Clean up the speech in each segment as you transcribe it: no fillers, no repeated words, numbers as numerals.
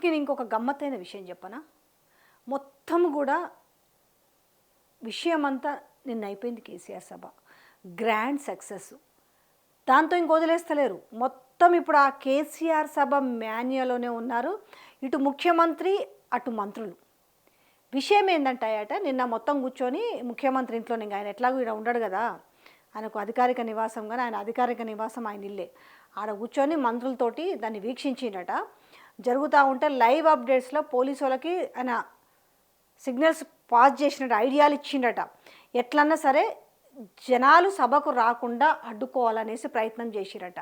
మీకు నేను ఇంకొక గమ్మత్తైన విషయం చెప్పనా? మొత్తం కూడా విషయం అంతా నిన్న అయిపోయింది కేసీఆర్ సభ. Grand success. దాంతో ఇంక వదిలేస్తలేరు. మొత్తం ఇప్పుడు ఆ కేసీఆర్ సభ మాన్యులోనే ఉన్నారు. ఇటు ముఖ్యమంత్రి, అటు మంత్రులు. విషయం ఏంటంటాయట, నిన్న మొత్తం కూర్చొని ముఖ్యమంత్రి ఇంట్లోనే, ఆయన ఎట్లాగో ఇక్కడ ఉండడు కదా, ఆయనకు అధికారిక నివాసం, కానీ ఆయన అధికారిక నివాసం ఆయన ఇల్లే. ఆడ కూర్చొని మంత్రులతోటి దాన్ని వీక్షించిండట. జరుగుతూ ఉంటే లైవ్ అప్డేట్స్లో పోలీసు వాళ్ళకి ఆయన సిగ్నల్స్ పాస్ చేసినట్టు ఐడియాలు ఇచ్చిండట. ఎట్లన్నా సరే జనాలు సభకు రాకుండా అడ్డుకోవాలనేసి ప్రయత్నం చేసిరట.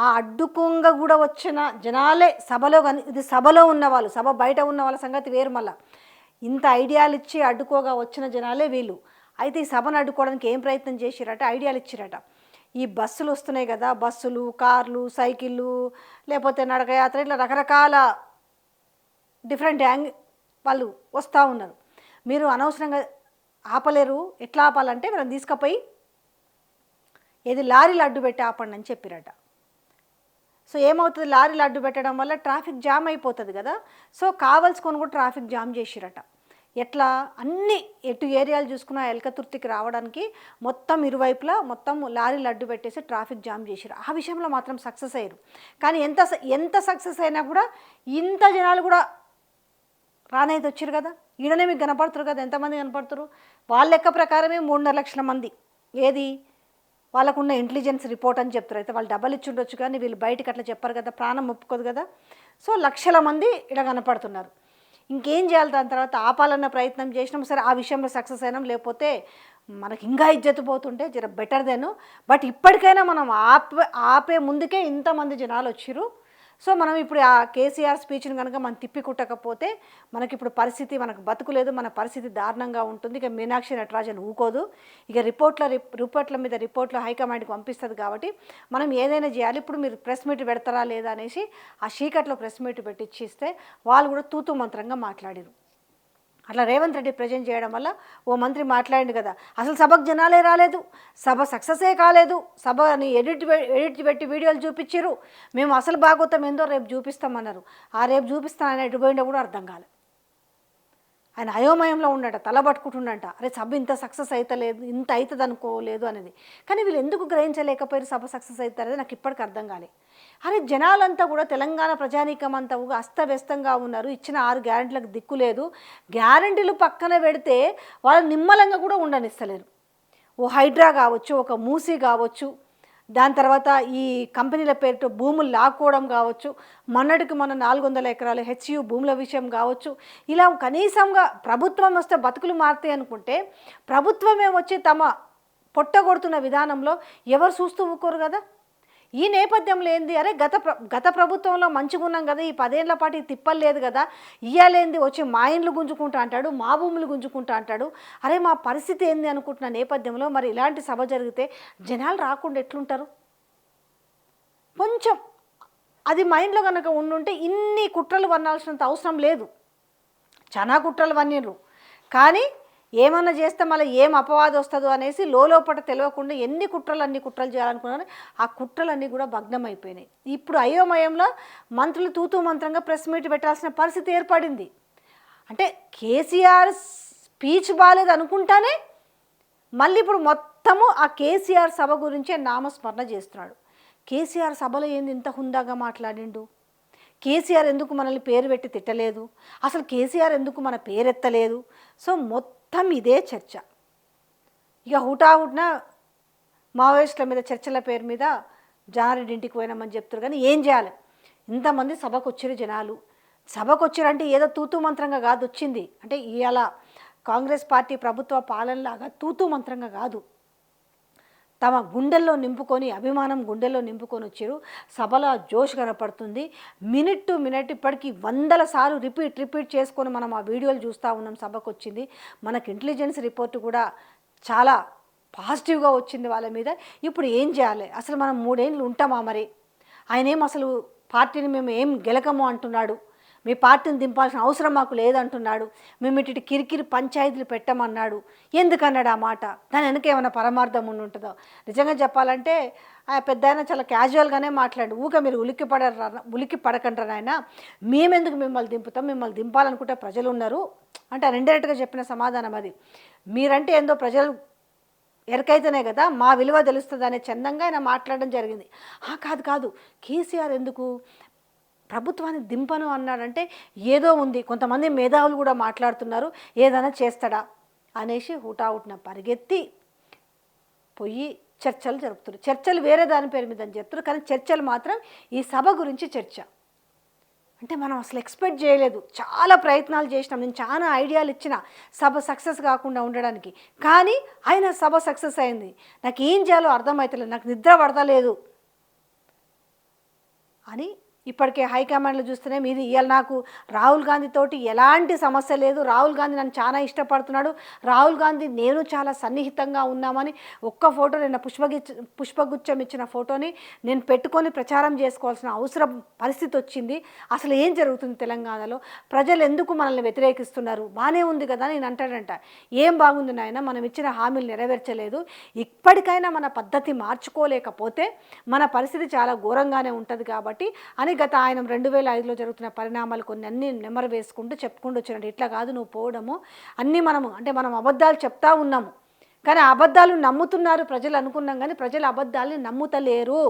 ఆ అడ్డుకోంగా కూడా వచ్చిన జనాలే సభలో, కానీ ఇది సభలో ఉన్నవాళ్ళు, సభ బయట ఉన్న వాళ్ళ సంగతి వేరు. మళ్ళా ఇంత ఐడియాలు ఇచ్చి అడ్డుకోగా వచ్చిన జనాలే వీళ్ళు. అయితే ఈ సభను అడ్డుకోవడానికి ఏం ప్రయత్నం చేసిరట, ఐడియాలు ఇచ్చిరట. ఈ బస్సులు వస్తున్నాయి కదా, బస్సులు, కార్లు, సైకిళ్ళు, లేకపోతే నడకయాత్ర, ఇట్లా రకరకాల డిఫరెంట్ వాళ్ళు వస్తూ ఉన్నారు. మీరు అనవసరంగా ఆపలేరు. ఎట్లా ఆపాలంటే వీళ్ళని తీసుకుపోయి ఏది లారీలు అడ్డు పెట్టి ఆపండి అని చెప్పిరట. సో ఏమవుతుంది, లారీలు అడ్డు పెట్టడం వల్ల ట్రాఫిక్ జామ్ అయిపోతుంది కదా. సో కావాల్సుకొని కూడా ట్రాఫిక్ జామ్ చేసిరట. ఎట్లా అన్ని ఎటు ఏరియాలు చూసుకున్నా ఎలకతుర్తికి రావడానికి మొత్తం ఇరువైపులా మొత్తం లారీలు అడ్డు పెట్టేసి ట్రాఫిక్ జామ్ చేసిరు. ఆ విషయంలో మాత్రం సక్సెస్ అయ్యారు. కానీ ఎంత సక్సెస్ అయినా కూడా ఇంత జనాలు కూడా రానైతే వచ్చారు కదా. ఈడనే మీకు కనపడుతురు కదా, ఎంతమంది కనపడుతురు? వాళ్ళ లెక్క ప్రకారమే 3.5 లక్షల మంది. ఏది వాళ్ళకున్న ఇంటెలిజెన్స్ రిపోర్ట్ అని చెప్తారు. అయితే వాళ్ళు డబ్బులు ఇచ్చి ఉండొచ్చు, కానీ వీళ్ళు బయటకు అట్లా చెప్పారు కదా, ప్రాణం ఒప్పుకోదు కదా. సో లక్షల మంది ఇక్కడ కనపడుతున్నారు. ఇంకేం చేయాలి? దాని తర్వాత ఆపాలన్న ప్రయత్నం చేసినాం, సరే ఆ విషయంలో సక్సెస్ అయినాం. లేకపోతే మనకి ఇంకా ఇజ్జత్ పోతుంటే జర బెటర్ దెన్. బట్ ఇప్పటికైనా మనం ఆపే ముందుకే ఇంతమంది జనాలు వచ్చిర్రు. సో మనం ఇప్పుడు ఆ కేసీఆర్ స్పీచ్ని కనుక మనం తిప్పికుట్టకపోతే మనకి ఇప్పుడు పరిస్థితి, మనకు బతుకులేదు, మన పరిస్థితి దారుణంగా ఉంటుంది. ఇక మీనాక్షి నటరాజన్ ఊకోదు. ఇక రిపోర్ట్ల మీద రిపోర్ట్లు హైకమాండ్కి పంపిస్తుంది. కాబట్టి మనం ఏదైనా చేయాలి. ఇప్పుడు మీరు ప్రెస్ మీట్ పెడతారా లేదా అనేసి ఆ చీకట్లో ప్రెస్ మీట్ పెట్టిచ్చిస్తే వాళ్ళు కూడా తూతు మంత్రంగా మాట్లాడారు. అట్లా రేవంత్ రెడ్డి ప్రజెంట్ చేయడం వల్ల ఓ మంత్రి మాట్లాడిండు కదా, అసలు సభకు జనాలే రాలేదు, సభ సక్సెసే కాలేదు, సభని ఎడిట్ పెట్టి వీడియోలు చూపించారు, మేము అసలు భాగవతం ఏందో రేపు చూపిస్తామన్నారు. ఆ రేపు చూపిస్తానని ఎటు పోయిండో కూడా అర్థం కాలేదు. ఆయన అయోమయంలో ఉండట, తలబట్టుకుంటుండట. అరే సభ ఇంత సక్సెస్ అవుతలేదు, ఇంత అవుతుంది అనుకోలేదు అనేది. కానీ వీళ్ళు ఎందుకు గ్రహించలేకపోయారు సభ సక్సెస్ అవుతారనేది నాకు ఇప్పటికి అర్థం కాలే. అరే జనాలంతా కూడా, తెలంగాణ ప్రజానీకం అంతా కూడా అస్తవ్యస్తంగా ఉన్నారు. ఇచ్చిన 6 గ్యారెంటీలకు దిక్కు లేదు. గ్యారెంటీలు పక్కన పెడితే వాళ్ళు నిమ్మలంగా కూడా ఉండనిస్తలేరు. ఓ హైడ్రా కావచ్చు, ఒక మూసీ కావచ్చు, దాని తర్వాత ఈ కంపెనీల పేరుతో భూములు లాక్కోవడం కావచ్చు, మొన్నటికి మన 400 ఎకరాలు హెచ్యు భూముల విషయం కావచ్చు. ఇలా కనీసంగా ప్రభుత్వం వస్తే బతుకులు మారుతాయి అనుకుంటే ప్రభుత్వమే వచ్చి తమ పొట్టగొడుతున్న విధానంలో ఎవరు చూస్తూ ఊరుకోరు కదా. ఈ నేపథ్యంలో ఏంది, అరే గత ప్రభుత్వంలో మంచిగా ఉన్నాం కదా, ఈ 10 ఏళ్ల పాటు తిప్పలు లేదు కదా, ఇయ్యాలేంది వచ్చి మా ఇండ్లు గుంజుకుంటా అంటాడు, మా భూములు గుంజుకుంటా అంటాడు. అరే మా పరిస్థితి ఏంది అనుకుంటున్న నేపథ్యంలో మరి ఇలాంటి సభ జరిగితే జనాలు రాకుండా ఎట్లుంటారు? కొంచెం అది మైండ్లో కనుక ఉండుంటే ఇన్ని కుట్రలు వన్నాల్సినంత అవసరం లేదు. చాలా కుట్రలు వన్నిండ్రు, కానీ ఏమన్నా చేస్తే మళ్ళీ ఏం అపవాదం వస్తుందో అనేసి లోపల తెలియకుండా అన్ని కుట్రలు చేయాలనుకున్నారు. ఆ కుట్రలన్నీ కూడా భగ్నం అయిపోయినాయి. ఇప్పుడు అయోమయంలో మంత్రులు తూతూ మంత్రంగా ప్రెస్ మీట్ పెట్టాల్సిన పరిస్థితి ఏర్పడింది. అంటే కేసీఆర్ స్పీచ్ బాగాలేదు అనుకుంటానే మళ్ళీ ఇప్పుడు మొత్తము ఆ కేసీఆర్ సభ గురించే నామస్మరణ చేస్తున్నాడు. కేసీఆర్ సభలో ఏంది ఇంత హుందాగా మాట్లాడిండు? కేసీఆర్ ఎందుకు మనల్ని పేరు పెట్టి తిట్టలేదు? అసలు కేసీఆర్ ఎందుకు మన పేరెత్తలేదు? సో మొత్తం ఇదే చర్చ. ఇక హుటాహుటిన మావోయిస్టుల మీద చర్చల పేరు మీద జానారెడ్డి ఇంటికి పోయినామని చెప్తారు. కానీ ఏం చేయాలి? ఇంతమంది సభకు వచ్చిరు జనాలు. సభకు వచ్చిరంటే ఏదో తూతూ మంత్రంగా కాదు వచ్చింది. అంటే ఇవాళ కాంగ్రెస్ పార్టీ ప్రభుత్వ పాలనలాగా తూతూ మంత్రంగా కాదు, తమ గుండెల్లో నింపుకొని, అభిమానం గుండెల్లో నింపుకొని వచ్చారు. సభలో జోష్ కనపడుతుంది. మినిట్ టు మినిట్ ఇప్పటికీ 100 సార్లు రిపీట్ చేసుకొని మనం ఆ వీడియోలు చూస్తూ ఉన్నాం. సభకు వచ్చింది మనకు ఇంటెలిజెన్స్ రిపోర్ట్ కూడా చాలా పాజిటివ్గా వచ్చింది వాళ్ళ మీద. ఇప్పుడు ఏం చేయాలి? అసలు మనం 3 ఏళ్ళు ఉంటామా? మరి ఆయన అసలు పార్టీని మేము ఏం గెలకము అంటున్నాడు. మీ పార్టీని దింపాల్సిన అవసరం మాకు లేదంటున్నాడు. మేము ఇటు కిరికిరి పంచాయతీలు పెట్టమన్నాడు. ఎందుకన్నాడు ఆ మాట? దాని వెనక ఏమైనా పరమార్థం ఉంటుందో? నిజంగా చెప్పాలంటే ఆ పెద్ద ఆయన చాలా క్యాజువల్గానే మాట్లాడు. ఊక మీరు ఉలిక్కి పడకంటారు ఆయన, మేమెందుకు మిమ్మల్ని దింపుతాం, మిమ్మల్ని దింపాలనుకుంటే ప్రజలు ఉన్నారు అంటే ఇండైరెక్ట్గా చెప్పిన సమాధానం అది. మీరంటే ఏందో ప్రజలు ఎరకైతేనే కదా మా విలువ తెలుస్తుంది అనే చందంగా ఆయన మాట్లాడడం జరిగింది. కాదు కేసీఆర్ ఎందుకు ప్రభుత్వాన్ని దింపను అన్నాడంటే ఏదో ఉంది. కొంతమంది మేధావులు కూడా మాట్లాడుతున్నారు ఏదైనా చేస్తాడా అనేసి హుటాహుటిన పరిగెత్తి పోయి చర్చలు జరుపుతున్నారు. చర్చలు వేరే దాని పేరు మీద అని చెప్తున్నారు, కానీ చర్చలు మాత్రం ఈ సభ గురించి చర్చ. అంటే మనం అసలు ఎక్స్పెక్ట్ చేయలేదు. చాలా ప్రయత్నాలు చేసినాం, నేను చాలా ఐడియాలు ఇచ్చిన సభ సక్సెస్ కాకుండా ఉండడానికి, కానీ ఆయన సభ సక్సెస్ అయింది. నాకు ఏం చేయాలో అర్థమవుతలేదు, నాకు నిద్ర పడతలేదు అని ఇప్పటికే హైకమాండ్లో చూస్తేనే మీది ఇవాళ నాకు రాహుల్ గాంధీ తోటి ఎలాంటి సమస్య లేదు, రాహుల్ గాంధీ నన్ను చాలా ఇష్టపడుతున్నాడు, రాహుల్ గాంధీ నేను చాలా సన్నిహితంగా ఉన్నామని ఒక్క ఫోటో నిన్న పుష్పగుచ్చం ఇచ్చిన ఫోటోని నేను పెట్టుకొని ప్రచారం చేసుకోవాల్సిన అవసరం పరిస్థితి వచ్చింది. అసలు ఏం జరుగుతుంది తెలంగాణలో, ప్రజలు ఎందుకు మనల్ని వ్యతిరేకిస్తున్నారు, బాగానే ఉంది కదా నేను అంటాడంట. ఏం బాగుంది నాయన, మనం ఇచ్చిన హామీలు నెరవేర్చలేదు, ఇప్పటికైనా మన పద్ధతి మార్చుకోలేకపోతే మన పరిస్థితి చాలా ఘోరంగానే ఉంటుంది కాబట్టి అని గత ఆయన 2005లో జరుగుతున్న పరిణామాలు కొన్ని అన్నీ నెమరు వేసుకుంటూ చెప్పుకుంటూ వచ్చినట్టు. ఇట్లా కాదు నువ్వు పోవడము అన్నీ మనం అబద్ధాలు చెప్తా ఉన్నాము, కానీ అబద్ధాలు నమ్ముతున్నారు ప్రజలు అనుకున్నాం, కానీ ప్రజలు అబద్ధాలని నమ్ముతలేరు.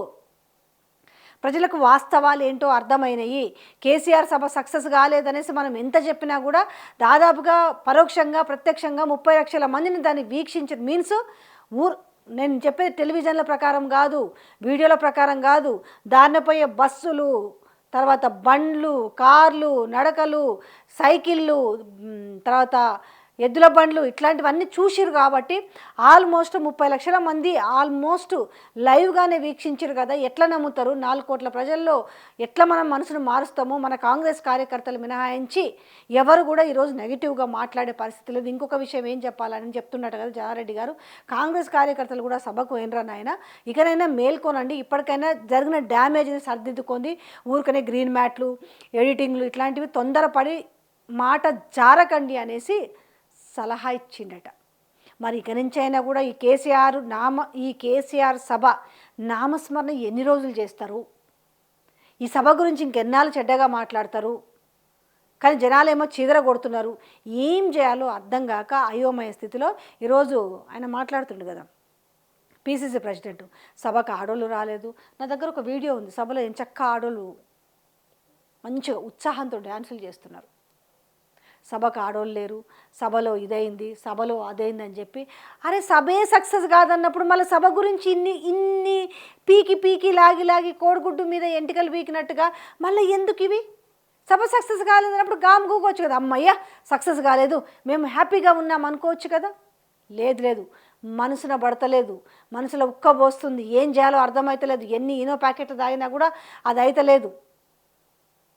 ప్రజలకు వాస్తవాలు ఏంటో అర్థమైనవి. కేసీఆర్ సభ సక్సెస్ కాలేదనేసి మనం ఎంత చెప్పినా కూడా దాదాపుగా పరోక్షంగా ప్రత్యక్షంగా 30 లక్షల మందిని దాన్ని వీక్షించారు. మీన్స్ నేను చెప్పేది టెలివిజన్ల ప్రకారం కాదు, వీడియోల ప్రకారం కాదు, దారిన పోయే బస్సులు, తర్వాత బండ్లు, కార్లు, నడకలు, సైకిళ్ళు, తర్వాత ఎద్దుల బండ్లు, ఇట్లాంటివన్నీ చూసిరు కాబట్టి ఆల్మోస్ట్ 30 లక్షల మంది ఆల్మోస్ట్ లైవ్గానే వీక్షించారు కదా. ఎట్లా నమ్ముతారు? 4 కోట్ల ప్రజల్లో ఎట్లా మనం మనసును మారుస్తామో మన కాంగ్రెస్ కార్యకర్తలు మినహాయించి ఎవరు కూడా ఈరోజు నెగిటివ్గా మాట్లాడే పరిస్థితి లేదు. ఇంకొక విషయం ఏం చెప్పాలని చెప్తున్నట్టు కదా జానారెడ్డి గారు, కాంగ్రెస్ కార్యకర్తలు కూడా సభకు పోయినరా నాయన, ఇకనైనా మేల్కోనండి, ఇప్పటికైనా జరిగిన డ్యామేజ్ని సర్దిద్దుకుంది, ఊరికనే గ్రీన్ మ్యాట్లు, ఎడిటింగ్లు ఇట్లాంటివి తొందరపడి మాట జారకండి అనేసి సలహా ఇచ్చిండట. మరి ఇక నుంచి అయినా కూడా ఈ కేసీఆర్ సభ నామస్మరణ ఎన్ని రోజులు చేస్తారు, ఈ సభ గురించి ఇంకెన్నాళ్ళు చెడ్డగా మాట్లాడతారు, కానీ జనాలేమో చీదర కొడుతున్నారు. ఏం చేయాలో అర్థం కాక అయోమయ స్థితిలో ఈరోజు ఆయన మాట్లాడుతుండు కదా పీసీసీ ప్రెసిడెంట్. సభకు ఆడోళ్ళు రాలేదు. నా దగ్గర ఒక వీడియో ఉంది, సభలో ఎంచక్క ఆడోళ్ళు మంచిగా ఉత్సాహంతో డ్యాన్సులు చేస్తున్నారు. సభకు ఆడోళ్ళు లేరు, సభలో ఇదైంది, సభలో అదైందని చెప్పి, అరే సభే సక్సెస్ కాదన్నప్పుడు మళ్ళీ సభ గురించి ఇన్ని పీకి లాగి కోడిగుడ్డు మీద ఎంటికలు పీకినట్టుగా మళ్ళీ ఎందుకు ఇవి? సభ సక్సెస్ కాలేదన్నప్పుడు గామ్ గూకోవచ్చు కదా, అమ్మయ్య సక్సెస్ కాలేదు మేము హ్యాపీగా ఉన్నాం అనుకోవచ్చు కదా. లేదు, మనసున పడతలేదు, మనసులో ఉక్కబోస్తుంది, ఏం చేయాలో అర్థమవుతలేదు, ఎన్ని ఇనో ప్యాకెట్ తాగినా కూడా అది అయితలేదు.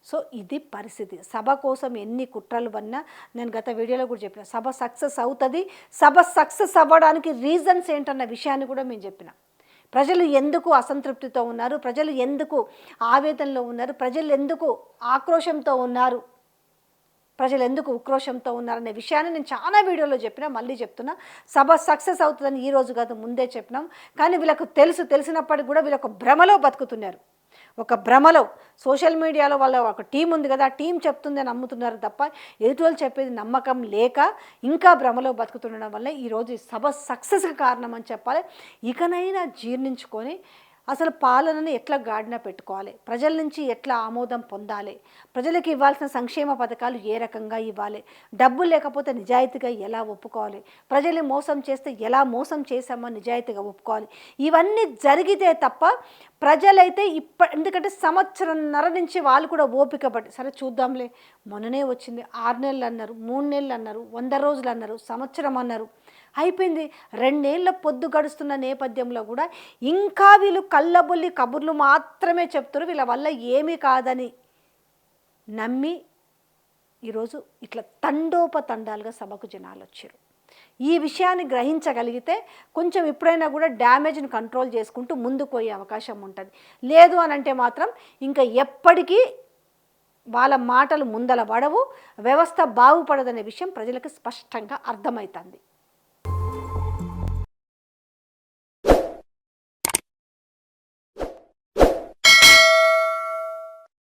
సో ఇది పరిస్థితి. సభ కోసం ఎన్ని కుట్రలు పన్నా, నేను గత వీడియోలో కూడా చెప్పిన, సభ సక్సెస్ అవుతుంది. సభ సక్సెస్ అవ్వడానికి రీజన్స్ ఏంటన్న విషయాన్ని కూడా మేము చెప్పిన. ప్రజలు ఎందుకు అసంతృప్తితో ఉన్నారు, ప్రజలు ఎందుకు ఆవేదనలో ఉన్నారు, ప్రజలు ఎందుకు ఆక్రోశంతో ఉన్నారు, ప్రజలు ఎందుకు ఉక్రోషంతో ఉన్నారనే విషయాన్ని నేను చాలా వీడియోలో చెప్పినా, మళ్ళీ చెప్తున్నా. సభ సక్సెస్ అవుతుందని ఈరోజు కాదు ముందే చెప్పినాం, కానీ వీళ్ళకు తెలిసినప్పటికీ కూడా వీళ్ళొక భ్రమలో బతుకుతున్నారు. ఒక భ్రమలో సోషల్ మీడియాలో వాళ్ళ ఒక టీం ఉంది కదా, ఆ టీం చెప్తుందని నమ్ముతున్నారు తప్ప ఎదుటి చెప్పేది నమ్మకం లేక ఇంకా భ్రమలో బతుకుతుండడం వల్ల ఈరోజు ఈ సభ సక్సెస్కి కారణం అని చెప్పాలి. ఇకనైనా జీర్ణించుకొని అసలు పాలనని ఎట్లా గాడిన పెట్టుకోవాలి, ప్రజల నుంచి ఎట్లా ఆమోదం పొందాలి, ప్రజలకు ఇవ్వాల్సిన సంక్షేమ పథకాలు ఏ రకంగా ఇవ్వాలి, డబ్బులు లేకపోతే నిజాయితీగా ఎలా ఒప్పుకోవాలి, ప్రజల్ని మోసం చేస్తే ఎలా మోసం చేశామో నిజాయితీగా ఒప్పుకోవాలి. ఇవన్నీ జరిగితే తప్ప ప్రజలైతే ఎందుకంటే సంవత్సరంన్నర నుంచి వాళ్ళు కూడా ఓపిక పట్టి సరే చూద్దాంలే, మొన్ననే వచ్చింది, 6 నెలలు అన్నారు, 3 నెలలు అన్నారు, 100 రోజులు అన్నారు, సంవత్సరం అన్నారు, అయిపోయింది. 2 ఏళ్ళ పొద్దు గడుస్తున్న నేపథ్యంలో కూడా ఇంకా వీళ్ళు కళ్ళబొల్లి కబుర్లు మాత్రమే చెప్తారు, వీళ్ళ వల్ల ఏమీ కాదని నమ్మి ఈరోజు ఇట్లా తండోపతండాలుగా సభకు జనాలు వచ్చారు. ఈ విషయాన్ని గ్రహించగలిగితే కొంచెం ఎప్పుడైనా కూడా డ్యామేజ్ని కంట్రోల్ చేసుకుంటూ ముందుకు పోయే అవకాశం ఉంటుంది. లేదు అని అంటే మాత్రం ఇంకా ఎప్పటికీ వాళ్ళ మాటలు ముందల పడవు, వ్యవస్థ బాగుపడదనే విషయం ప్రజలకు స్పష్టంగా అర్థమవుతుంది.